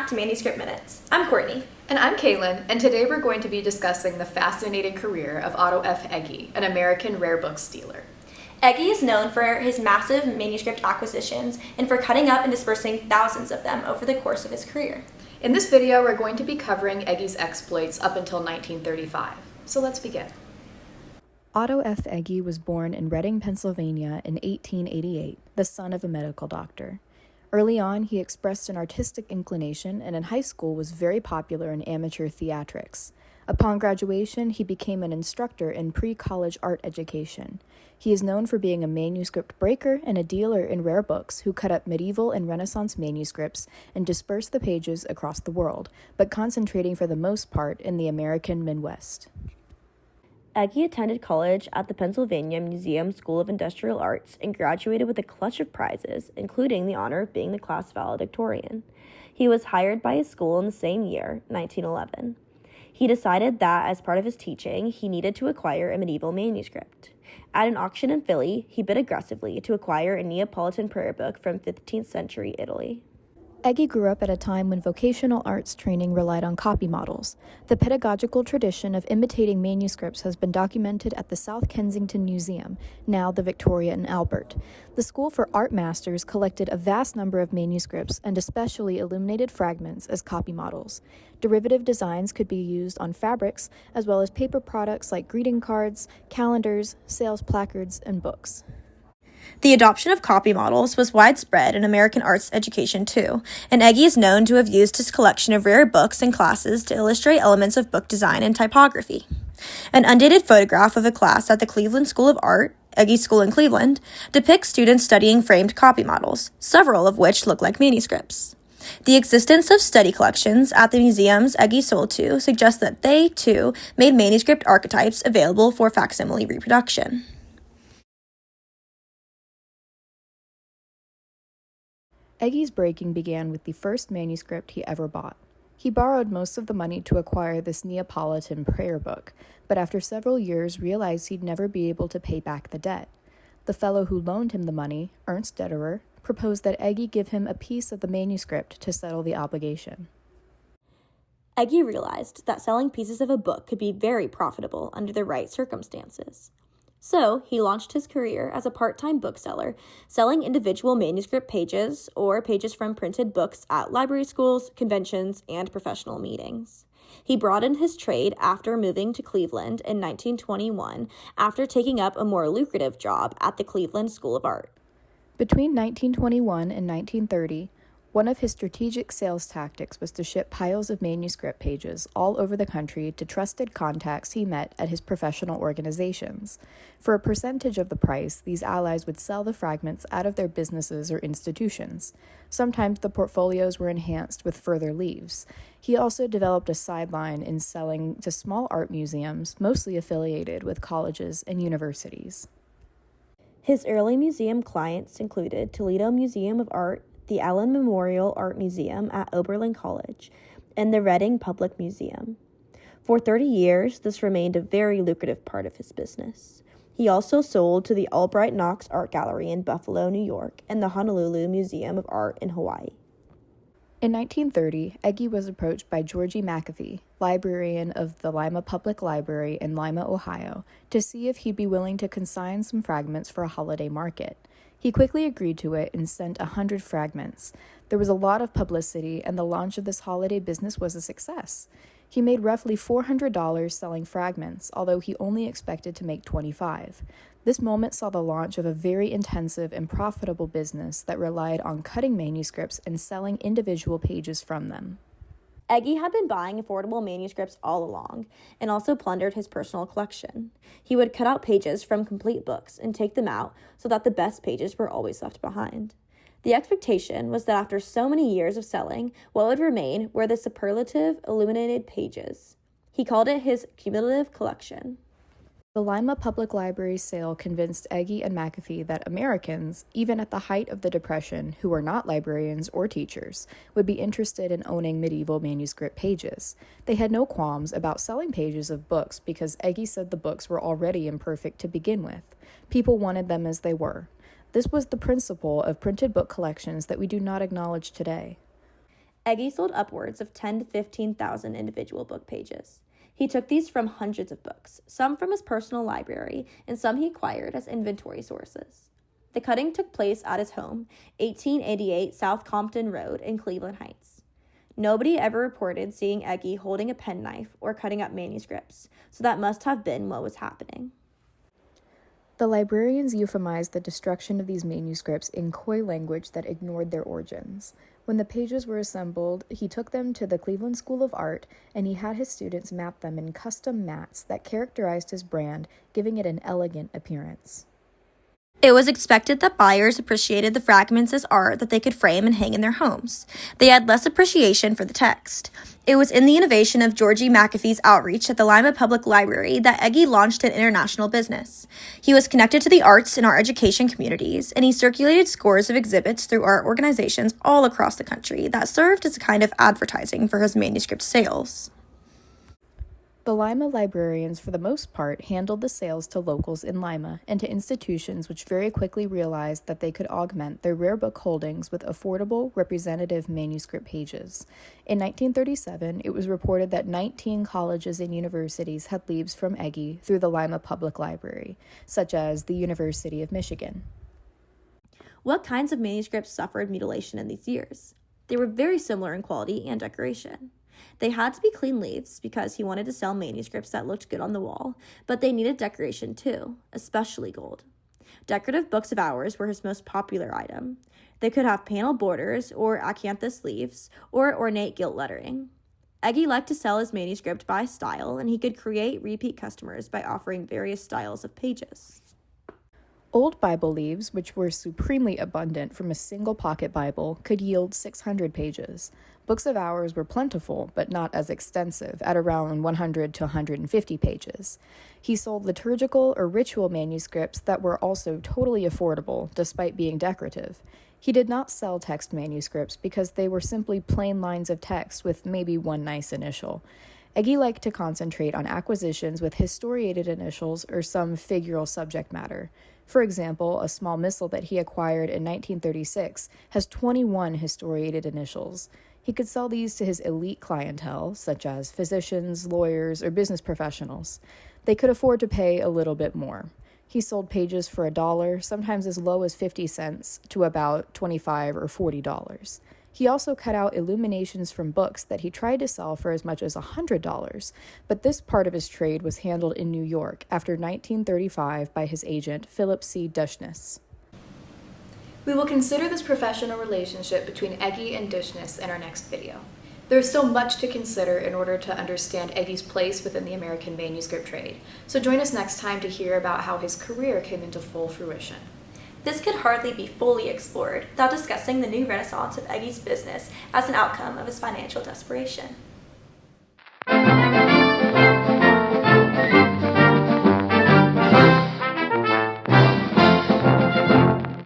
to Manuscript Minutes. I'm Courtney. And I'm Kaylen, and today we're going to be discussing the fascinating career of Otto F. an American rare book stealer. Eggy is known for his massive manuscript acquisitions and for cutting up and dispersing thousands of them over the course of his career. In this video, we're going to be covering Eggy's exploits up until 1935. So let's begin. Otto F. Eggy was born in Reading, Pennsylvania in 1888, the son of a medical doctor. Early on, he expressed an artistic inclination and in high school was very popular in amateur theatrics. Upon graduation, he became an instructor in pre-college art education. He is known for being a manuscript breaker and a dealer in rare books who cut up medieval and Renaissance manuscripts and dispersed the pages across the world, but concentrating for the most part in the American Midwest. Eggy attended college at the Pennsylvania Museum School of Industrial Arts and graduated with a clutch of prizes, including the honor of being the class valedictorian. He was hired by his school in the same year, 1911. He decided that, as part of his teaching, he needed to acquire a medieval manuscript. At an auction in Philly, he bid aggressively to acquire a Neapolitan prayer book from 15th century Italy. Eggy grew up at a time when vocational arts training relied on copy models. The pedagogical tradition of imitating manuscripts has been documented at the South Kensington Museum, now the Victoria and Albert. The School for Art Masters collected a vast number of manuscripts and especially illuminated fragments as copy models. Derivative designs could be used on fabrics, as well as paper products like greeting cards, calendars, sales placards, and books. The adoption of copy models was widespread in American arts education too, and Eggy is known to have used his collection of rare books in classes to illustrate elements of book design and typography. An undated photograph of a class at the Cleveland School of Art, Eggy's school in Cleveland, depicts students studying framed copy models, several of which look like manuscripts. The existence of study collections at the museums Eggy sold to suggests that they, too, made manuscript archetypes available for facsimile reproduction. Eggy's breaking began with the first manuscript he ever bought. He borrowed most of the money to acquire this Neapolitan prayer book, but after several years realized he'd never be able to pay back the debt. The fellow who loaned him the money, Ernst Detterer, proposed that Eggy give him a piece of the manuscript to settle the obligation. Eggy realized that selling pieces of a book could be very profitable under the right circumstances. So, he launched his career as a part-time bookseller, selling individual manuscript pages or pages from printed books at library schools, conventions, and professional meetings. He broadened his trade after moving to Cleveland in 1921 after taking up a more lucrative job at the Cleveland School of Art. Between 1921 and 1930, one of his strategic sales tactics was to ship piles of manuscript pages all over the country to trusted contacts he met at his professional organizations. For a percentage of the price, these allies would sell the fragments out of their businesses or institutions. Sometimes the portfolios were enhanced with further leaves. He also developed a sideline in selling to small art museums, mostly affiliated with colleges and universities. His early museum clients included Toledo Museum of Art, the Allen Memorial Art Museum at Oberlin College, and the Reading Public Museum. For 30 years, this remained a very lucrative part of his business. He also sold to the Albright Knox Art Gallery in Buffalo, New York, and the Honolulu Museum of Art in Hawaii. In 1930, Eggy was approached by Georgie McAfee, librarian of the Lima Public Library in Lima, Ohio, to see if he'd be willing to consign some fragments for a holiday market. He quickly agreed to it and sent 100 fragments. There was a lot of publicity, and the launch of this holiday business was a success. He made roughly $400 selling fragments, although he only expected to make $25. This moment saw the launch of a very intensive and profitable business that relied on cutting manuscripts and selling individual pages from them. Eggy had been buying affordable manuscripts all along, and also plundered his personal collection. He would cut out pages from complete books and take them out so that the best pages were always left behind. The expectation was that after so many years of selling, what would remain were the superlative illuminated pages. He called it his cumulative collection. The Lima Public Library sale convinced Eggy and McAfee that Americans, even at the height of the Depression, who were not librarians or teachers, would be interested in owning medieval manuscript pages. They had no qualms about selling pages of books because Eggy said the books were already imperfect to begin with. People wanted them as they were. This was the principle of printed book collections that we do not acknowledge today. Eggy sold upwards of 10 to 15,000 individual book pages. He took these from hundreds of books, some from his personal library, and some he acquired as inventory sources. The cutting took place at his home, 1888 South Compton Road in Cleveland Heights. Nobody ever reported seeing Eggy holding a penknife or cutting up manuscripts, so that must have been what was happening. The librarians euphemized the destruction of these manuscripts in coy language that ignored their origins. When the pages were assembled, he took them to the Cleveland School of Art, and he had his students map them in custom mats that characterized his brand, giving it an elegant appearance. It was expected that buyers appreciated the fragments as art that they could frame and hang in their homes. They had less appreciation for the text. It was in the innovation of Georgie McAfee's outreach at the Lima Public Library that Eggy launched an international business. He was connected to the arts in our education communities, and he circulated scores of exhibits through art organizations all across the country that served as a kind of advertising for his manuscript sales. The Lima librarians, for the most part, handled the sales to locals in Lima and to institutions which very quickly realized that they could augment their rare book holdings with affordable, representative manuscript pages. In 1937, it was reported that 19 colleges and universities had leaves from Eggy through the Lima Public Library, such as the University of Michigan. What kinds of manuscripts suffered mutilation in these years? They were very similar in quality and decoration. They had to be clean leaves because he wanted to sell manuscripts that looked good on the wall, but they needed decoration too, especially gold. Decorative books of hours were his most popular item. They could have panel borders or acanthus leaves or ornate gilt lettering. Eggy liked to sell his manuscript by style, and he could create repeat customers by offering various styles of pages. Old Bible leaves, which were supremely abundant from a single pocket Bible, could yield 600 pages. Books of hours were plentiful, but not as extensive, at around 100 to 150 pages. He sold liturgical or ritual manuscripts that were also totally affordable, despite being decorative. He did not sell text manuscripts because they were simply plain lines of text with maybe one nice initial. Eggy liked to concentrate on acquisitions with historiated initials or some figural subject matter. For example, a small missal that he acquired in 1936 has 21 historiated initials. He could sell these to his elite clientele, such as physicians, lawyers, or business professionals. They could afford to pay a little bit more. He sold pages for $1, sometimes as low as 50 cents, to about $25 or $40. He also cut out illuminations from books that he tried to sell for as much as $100, but this part of his trade was handled in New York after 1935 by his agent, Philip C. Dushnis. We will consider this professional relationship between Eggy and Dushnis in our next video. There is still much to consider in order to understand Eggy's place within the American manuscript trade, so join us next time to hear about how his career came into full fruition. This could hardly be fully explored without discussing the new renaissance of Eggy's business as an outcome of his financial desperation.